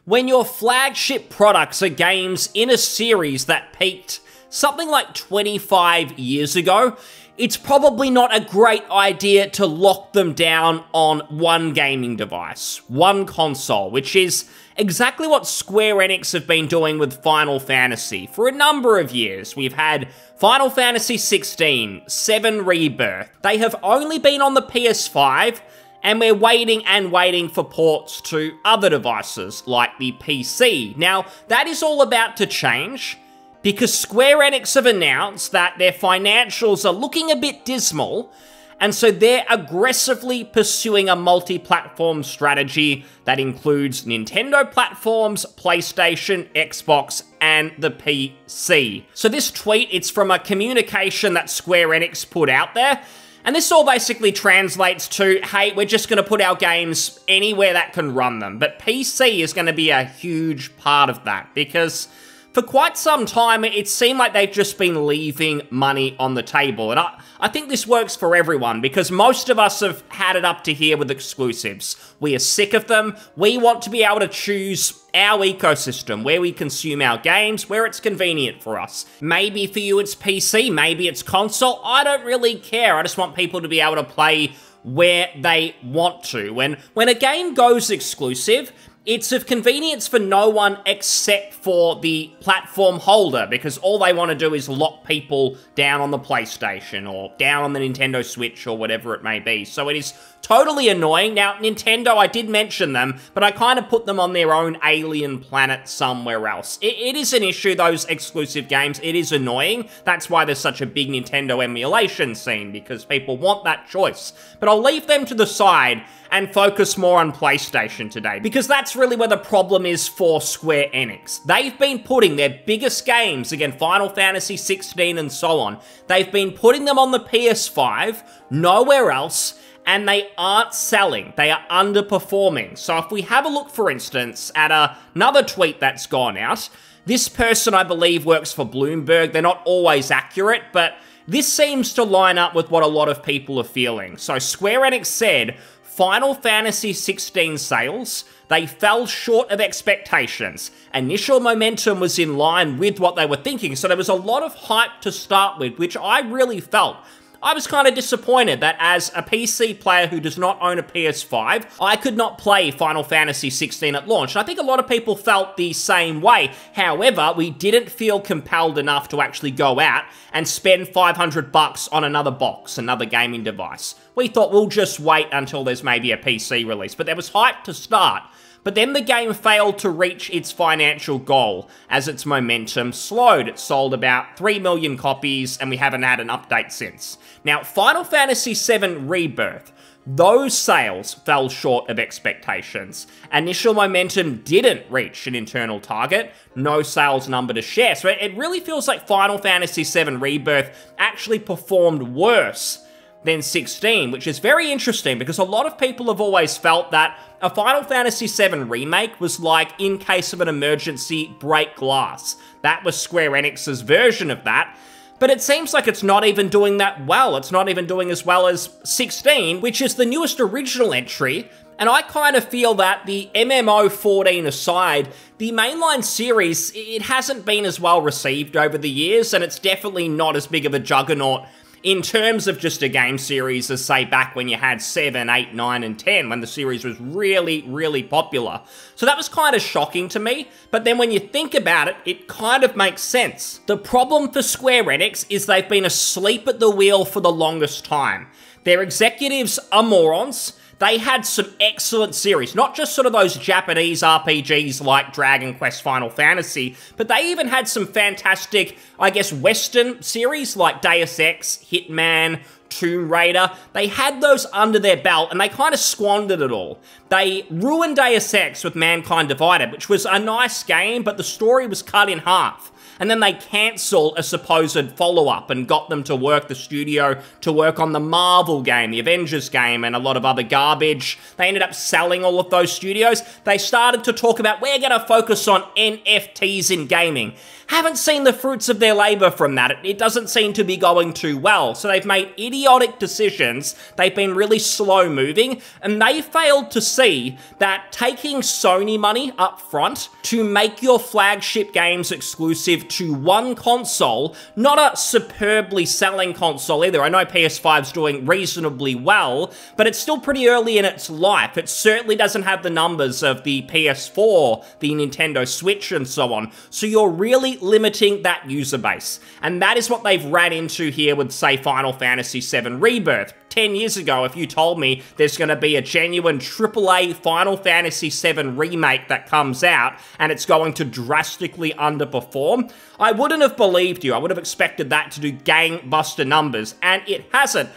When your flagship products are games in a series that peaked something like 25 years ago, it's probably not a great idea to lock them down on one gaming device, one console, which is exactly what Square Enix have been doing with Final Fantasy for a number of years. We've had Final Fantasy 16, 7 Rebirth. They have only been on the PS5, and we're waiting and waiting for ports to other devices like the PC. Now, that is all about to change, because Square Enix have announced that their financials are looking a bit dismal, and so they're aggressively pursuing a multi-platform strategy that includes Nintendo platforms, PlayStation, Xbox, and the PC. So this tweet, it's from a communication that Square Enix put out there, and this all basically translates to, hey, we're just going to put our games anywhere that can run them, but PC is going to be a huge part of that, because for quite some time, it seemed like they've just been leaving money on the table. And I think this works for everyone, because most of us have had it up to here with exclusives. We are sick of them. We want to be able to choose our ecosystem, where we consume our games, where it's convenient for us. Maybe for you it's PC, maybe it's console. I don't really care. I just want people to be able to play where they want to. When a game goes exclusive, it's of convenience for no one except for the platform holder, because all they want to do is lock people down on the PlayStation or down on the Nintendo Switch or whatever it may be. So it is totally annoying. Now, Nintendo, I did mention them, but I kind of put them on their own alien planet somewhere else. It is an issue, those exclusive games. It is annoying. That's why there's such a big Nintendo emulation scene, because people want that choice. But I'll leave them to the side and focus more on PlayStation today, because that's really where the problem is for Square Enix. They've been putting their biggest games, again, Final Fantasy 16 and so on, they've been putting them on the PS5, nowhere else, and they aren't selling. They are underperforming. So if we have a look, for instance, at another tweet that's gone out, this person, I believe, works for Bloomberg. They're not always accurate, but this seems to line up with what a lot of people are feeling. So Square Enix said, Final Fantasy 16 sales, they fell short of expectations. Initial momentum was in line with what they were thinking, so there was a lot of hype to start with, which I really felt. I was kind of disappointed that as a PC player who does not own a PS5, I could not play Final Fantasy 16 at launch. And I think a lot of people felt the same way. However, we didn't feel compelled enough to actually go out and spend $500 on another box, another gaming device. We thought we'll just wait until there's maybe a PC release, but there was hype to start. But then the game failed to reach its financial goal as its momentum slowed. It sold about 3 million copies, and we haven't had an update since. Now, Final Fantasy VII Rebirth, those sales fell short of expectations. Initial momentum didn't reach an internal target, no sales number to share. So it really feels like Final Fantasy VII Rebirth actually performed worse than 16, which is very interesting, because a lot of people have always felt that a Final Fantasy VII Remake was like, in case of an emergency, break glass. That was Square Enix's version of that. But it seems like it's not even doing that well. It's not even doing as well as 16, which is the newest original entry. And I kind of feel that the MMO 14 aside, the mainline series, it hasn't been as well received over the years, and it's definitely not as big of a juggernaut in terms of just a game series as, say, back when you had 7, 8, 9, and 10, when the series was really, really popular. So that was kind of shocking to me, but then when you think about it, it kind of makes sense. The problem for Square Enix is they've been asleep at the wheel for the longest time. Their executives are morons. They had some excellent series, not just sort of those Japanese RPGs like Dragon Quest, Final Fantasy, but they even had some fantastic, I guess, Western series like Deus Ex, Hitman, Tomb Raider. They had those under their belt, and they kind of squandered it all. They ruined Deus Ex with Mankind Divided, which was a nice game, but the story was cut in half. and then they cancel a supposed follow-up and got them to work the studio to work on the Marvel game, the Avengers game, and a lot of other garbage. They ended up selling all of those studios. They started to talk about, we're going to focus on NFTs in gaming. Haven't seen the fruits of their labor from that. It doesn't seem to be going too well. So they've made idiotic decisions. They've been really slow moving, and they failed to see that taking Sony money up front to make your flagship games exclusive to one console, not a superbly selling console either. I know PS5's doing reasonably well, but it's still pretty early in its life. It certainly doesn't have the numbers of the PS4, the Nintendo Switch, and so on. So you're really limiting that user base. And that is what they've ran into here with, say, Final Fantasy VII Rebirth. 10 years ago, if you told me there's going to be a genuine AAA Final Fantasy VII remake that comes out and it's going to drastically underperform, I wouldn't have believed you. I would have expected that to do gangbuster numbers, and it hasn't.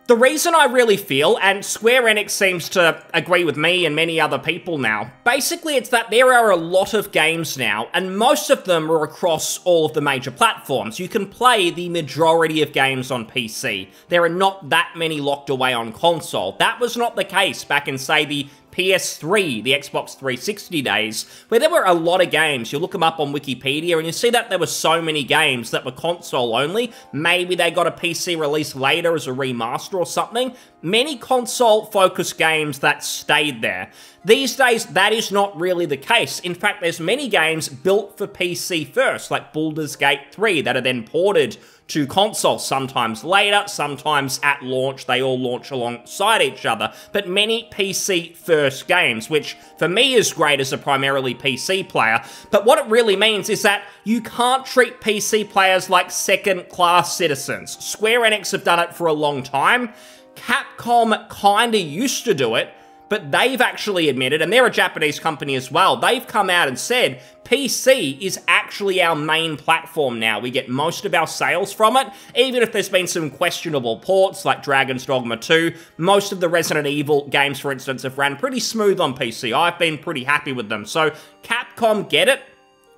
The reason I really feel, and Square Enix seems to agree with me and many other people now, basically it's that there are a lot of games now, and most of them are across all of the major platforms. You can play the majority of games on PC. There are not that many locked away on console. That was not the case back in, say, the PS3, the Xbox 360 days, where there were a lot of games. You look them up on Wikipedia and you see that there were so many games that were console only. Maybe they got a PC release later as a remaster or something. Many console-focused games that stayed there. These days, that is not really the case. In fact, there's many games built for PC first, like Baldur's Gate 3, that are then ported to console, sometimes later, sometimes at launch. They all launch alongside each other, but many PC-first games, which for me is great as a primarily PC player. But what it really means is that you can't treat PC players like second-class citizens. Square Enix have done it for a long time. Capcom kinda used to do it, but they've actually admitted, and they're a Japanese company as well, they've come out and said, PC is actually our main platform now. We get most of our sales from it, even if there's been some questionable ports like Dragon's Dogma 2. Most of the Resident Evil games, for instance, have ran pretty smooth on PC. I've been pretty happy with them. So Capcom get it.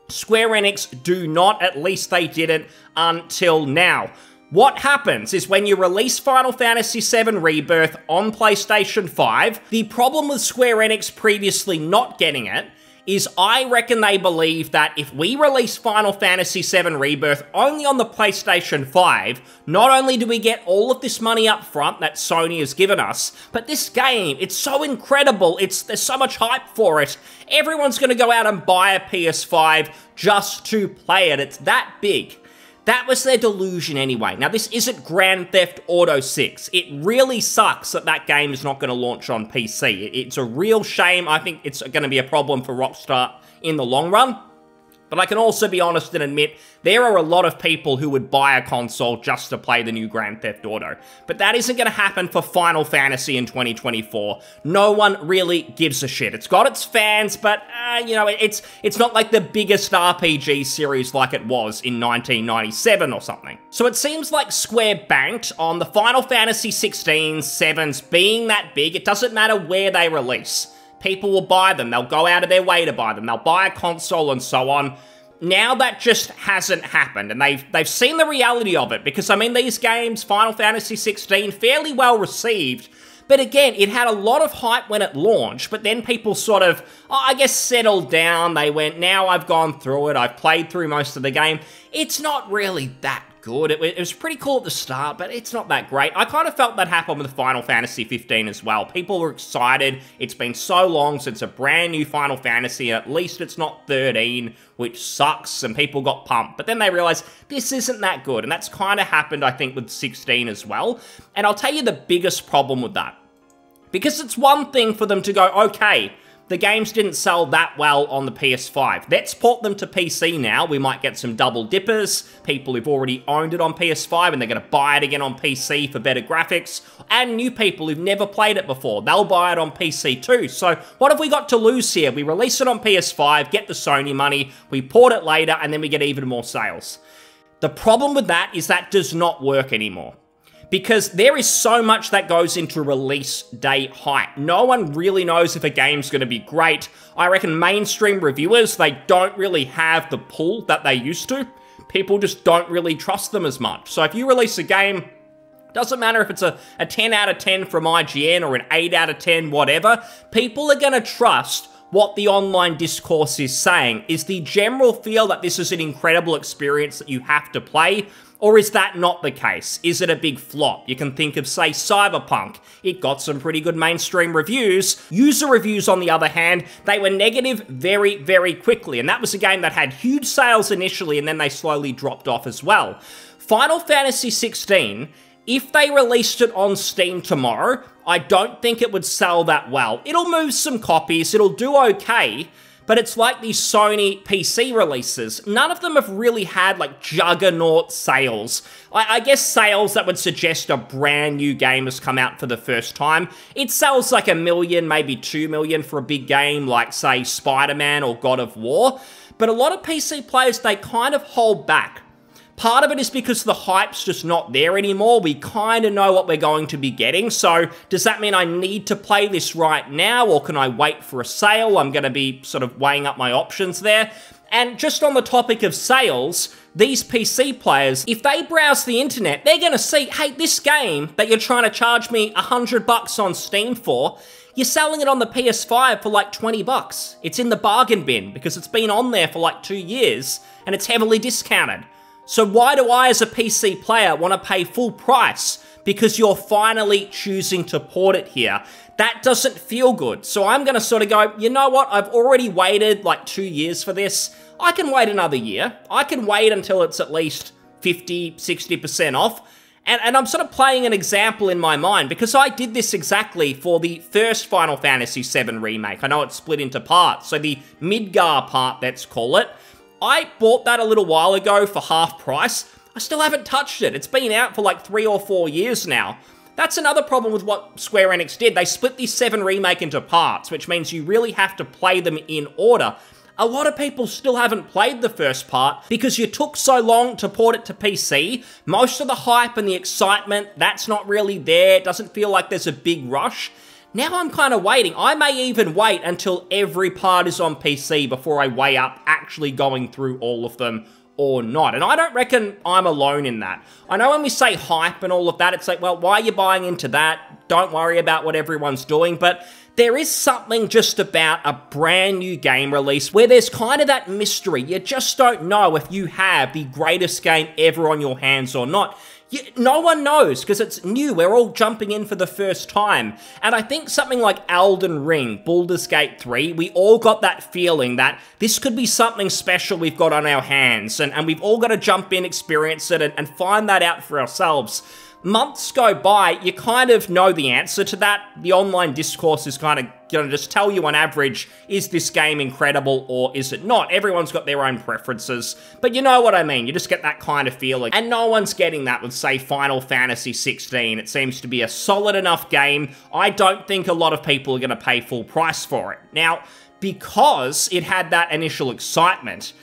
Square Enix do not, at least they didn't until now. What happens is when you release Final Fantasy VII Rebirth on PlayStation 5, the problem with Square Enix previously not getting it is I reckon they believe that if we release Final Fantasy VII Rebirth only on the PlayStation 5, not only do we get all of this money up front that Sony has given us, but this game, it's so incredible, there's so much hype for it, everyone's going to go out and buy a PS5 just to play it. It's that big. That was their delusion anyway. Now, this isn't Grand Theft Auto 6. It really sucks that that game is not going to launch on PC. It's a real shame. I think it's going to be a problem for Rockstar in the long run. But I can also be honest and admit, there are a lot of people who would buy a console just to play the new Grand Theft Auto. But that isn't going to happen for Final Fantasy in 2024. No one really gives a shit. It's got its fans, but, you know, it's not like the biggest RPG series like it was in 1997 or something. So it seems like Square banked on the Final Fantasy 16, 7s being that big. It doesn't matter where they release. People will buy them. They'll go out of their way to buy them. They'll buy a console and so on. Now that just hasn't happened, and they've seen the reality of it, because, I mean, these games, Final Fantasy 16, fairly well received, but again, it had a lot of hype when it launched, but then people sort of, I guess, settled down. They went, now I've gone through it, I've played through most of the game. It's not really that good. It was pretty cool at the start, but it's not that great. I kind of felt that happen with Final Fantasy 15 as well. People were excited. It's been so long since a brand new Final Fantasy, and at least it's not 13, which sucks, and people got pumped. But then they realized this isn't that good, and that's kind of happened, I think, with 16 as well. And I'll tell you the biggest problem with that. Because it's one thing for them to go, okay, the games didn't sell that well on the PS5. Let's port them to PC now. We might get some double dippers, people who've already owned it on PS5 and they're going to buy it again on PC for better graphics, and new people who've never played it before. They'll buy it on PC too. So what have we got to lose here? We release it on PS5, get the Sony money, we port it later, and then we get even more sales. The problem with that is that does not work anymore. Because there is so much that goes into release day hype. No one really knows if a game's going to be great. I reckon mainstream reviewers, they don't really have the pull that they used to. people just don't really trust them as much. So if you release a game, doesn't matter if it's a 10 out of 10 from IGN or an 8 out of 10, whatever, people are going to trust what the online discourse is saying. Is the general feel that this is an incredible experience that you have to play? Or is that not the case? Is it a big flop? You can think of, say, Cyberpunk. It got some pretty good mainstream reviews. User reviews, on the other hand, they were negative very, very quickly. And that was a game that had huge sales initially, and then they slowly dropped off as well. Final Fantasy 16, if they released it on Steam tomorrow, I don't think it would sell that well. It'll move some copies, it'll do okay, but it's like these Sony PC releases. None of them have really had, like, juggernaut sales. I guess sales that would suggest a brand new game has come out for the first time. It sells like 1 million, maybe 2 million for a big game like, say, Spider-Man or God of War. But a lot of PC players, they kind of hold back. Part of it is because the hype's just not there anymore. We kind of know what we're going to be getting. So does that mean I need to play this right now, or can I wait for a sale? I'm going to be sort of weighing up my options there. And just on the topic of sales, these PC players, if they browse the internet, they're going to see, hey, this game that you're trying to charge me $100 on Steam for, you're selling it on the PS5 for like $20. It's in the bargain bin because it's been on there for like 2 years and it's heavily discounted. So why do I, as a PC player, want to pay full price because you're finally choosing to port it here? That doesn't feel good. So I'm going to sort of go, you know what? I've already waited like 2 years for this. I can wait another year. I can wait until it's at least 50, 60% off. And I'm sort of playing an example in my mind because I did this exactly for the first Final Fantasy VII Remake. I know it's split into parts. So the Midgar part, let's call it. I bought that a little while ago for half price. I still haven't touched it. It's been out for like 3 or 4 years now. That's another problem with what Square Enix did. They split the 7 Remake into parts, which means you really have to play them in order. A lot of people still haven't played the first part because you took so long to port it to PC. Most of the hype and the excitement, that's not really there. It doesn't feel like there's a big rush. Now I'm kind of waiting. I may even wait until every part is on PC before I weigh up actually going through all of them or not. And I don't reckon I'm alone in that. I know when we say hype and all of that, it's like, well, why are you buying into that? Don't worry about what everyone's doing. But there is something just about a brand new game release where there's kind of that mystery. You just don't know if you have the greatest game ever on your hands or not. No one knows because it's new. We're all jumping in for the first time. And I think something like Elden Ring, Baldur's Gate 3, we all got that feeling that this could be something special we've got on our hands. And we've all got to jump in, experience it, and find that out for ourselves. Months go by, you kind of know the answer to that. The online discourse is kind of going to just tell you on average, is this game incredible or is it not? Everyone's got their own preferences, but you know what I mean. You just get that kind of feeling. And no one's getting that with, say, Final Fantasy 16. It seems to be a solid enough game. I don't think a lot of people are going to pay full price for it. Now, because it had that initial excitement,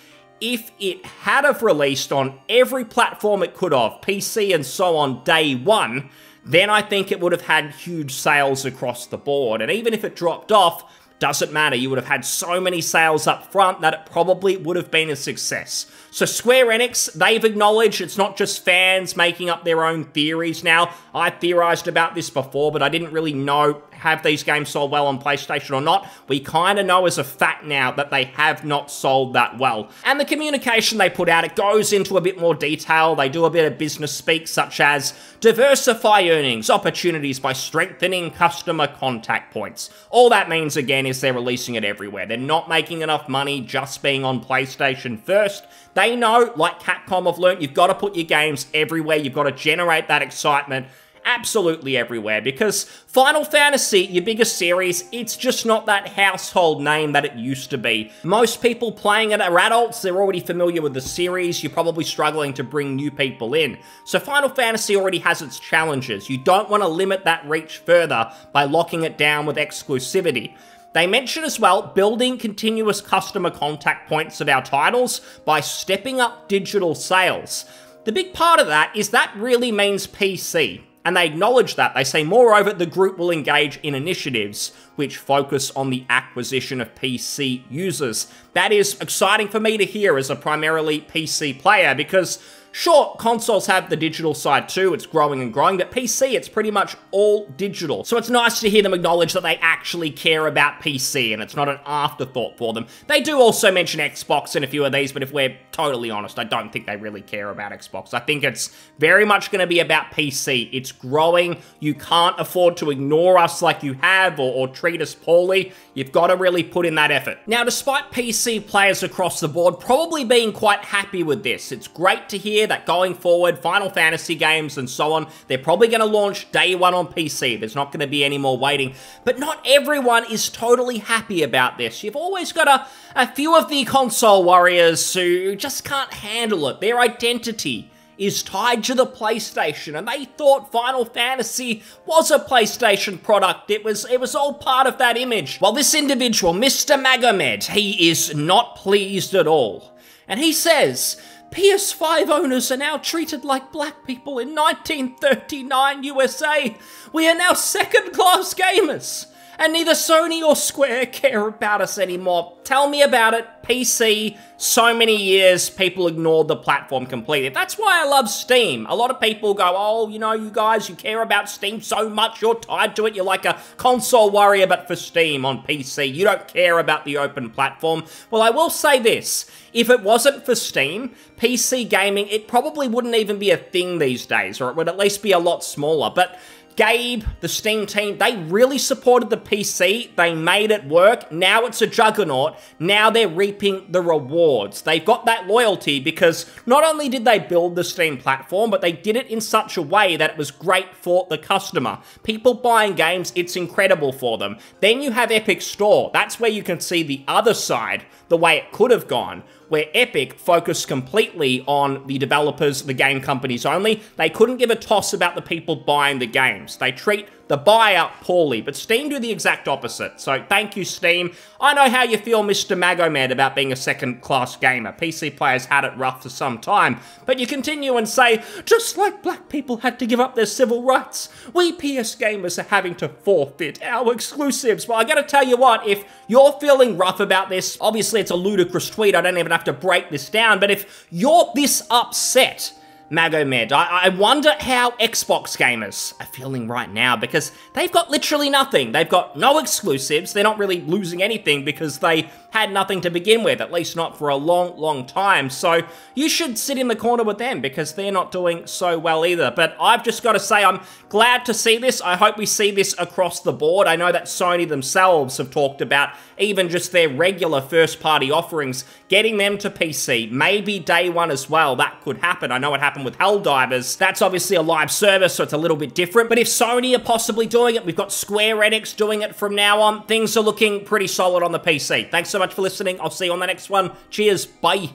if it had have released on every platform it could have, PC and so on, day one, then I think it would have had huge sales across the board. And even if it dropped off, doesn't matter. You would have had so many sales up front that it probably would have been a success. So Square Enix, they've acknowledged it's not just fans making up their own theories now. I theorized about this before, but I didn't really know, have these games sold well on PlayStation or not? We kind of know as a fact now that they have not sold that well. And the communication they put out, it goes into a bit more detail. They do a bit of business speak, such as diversify earnings opportunities by strengthening customer contact points. All that means, again, is they're releasing it everywhere. They're not making enough money just being on PlayStation first. They know, like Capcom have learnt, you've got to put your games everywhere. You've got to generate that excitement absolutely everywhere, because Final Fantasy, your biggest series, it's just not that household name that it used to be. Most people playing it are adults, they're already familiar with the series, you're probably struggling to bring new people in. So Final Fantasy already has its challenges. You don't want to limit that reach further by locking it down with exclusivity. They mention as well building continuous customer contact points of our titles by stepping up digital sales. The big part of that is that really means PC. And they acknowledge that. They say, moreover, the group will engage in initiatives which focus on the acquisition of PC users. That is exciting for me to hear as a primarily PC player, because sure, consoles have the digital side too, it's growing and growing, but PC, it's pretty much all digital. So it's nice to hear them acknowledge that they actually care about PC and it's not an afterthought for them. They do also mention Xbox in a few of these, but if we're totally honest, I don't think they really care about Xbox. I think it's very much going to be about PC. It's growing. You can't afford to ignore us like you have or treat us poorly. You've got to really put in that effort. Now, despite PC players across the board probably being quite happy with this, it's great to hear that going forward, Final Fantasy games and so on, they're probably going to launch day one on PC. There's not going to be any more waiting. But not everyone is totally happy about this. You've always got a few of the console warriors who just can't handle it. Their identity is tied to the PlayStation, and they thought Final Fantasy was a PlayStation product. It was all part of that image. Well, this individual, Mr. Magomed, he is not pleased at all. And he says, PS5 owners are now treated like black people in 1939 USA. We are now second-class gamers, and neither Sony or Square care about us anymore. Tell me about it. PC, so many years, people ignored the platform completely. That's why I love Steam. A lot of people go, oh, you know, you guys, you care about Steam so much, you're tied to it, you're like a console warrior, but for Steam on PC, you don't care about the open platform. Well, I will say this, if it wasn't for Steam, PC gaming, it probably wouldn't even be a thing these days, or it would at least be a lot smaller, but Gabe, the Steam team, they really supported the PC. They made it work. Now it's a juggernaut. Now they're reaping the rewards. They've got that loyalty because not only did they build the Steam platform, but they did it in such a way that it was great for the customer. People buying games, it's incredible for them. Then you have Epic Store. That's where you can see the other side, the way it could have gone, where Epic focused completely on the developers, the game companies only. They couldn't give a toss about the people buying the games. They treat the buyer poorly, but Steam do the exact opposite. So thank you, Steam. I know how you feel, Mr. Magomed, about being a second-class gamer. PC players had it rough for some time, but you continue and say, just like black people had to give up their civil rights, we PS gamers are having to forfeit our exclusives. Well, I gotta tell you what, if you're feeling rough about this, obviously it's a ludicrous tweet, I don't even have to break this down, but if you're this upset, Magomed, I wonder how Xbox gamers are feeling right now, because they've got literally nothing. They've got no exclusives. They're not really losing anything because they had nothing to begin with, at least not for a long, long time. So you should sit in the corner with them because they're not doing so well either. But I've just got to say, I'm glad to see this. I hope we see this across the board. I know that Sony themselves have talked about even just their regular first-party offerings, getting them to PC, maybe day one as well. That could happen. I know it happened with Helldivers. That's obviously a live service, so it's a little bit different. But if Sony are possibly doing it, we've got Square Enix doing it from now on, things are looking pretty solid on the PC. Thanks so much for listening. I'll see you on the next one. Cheers. Bye.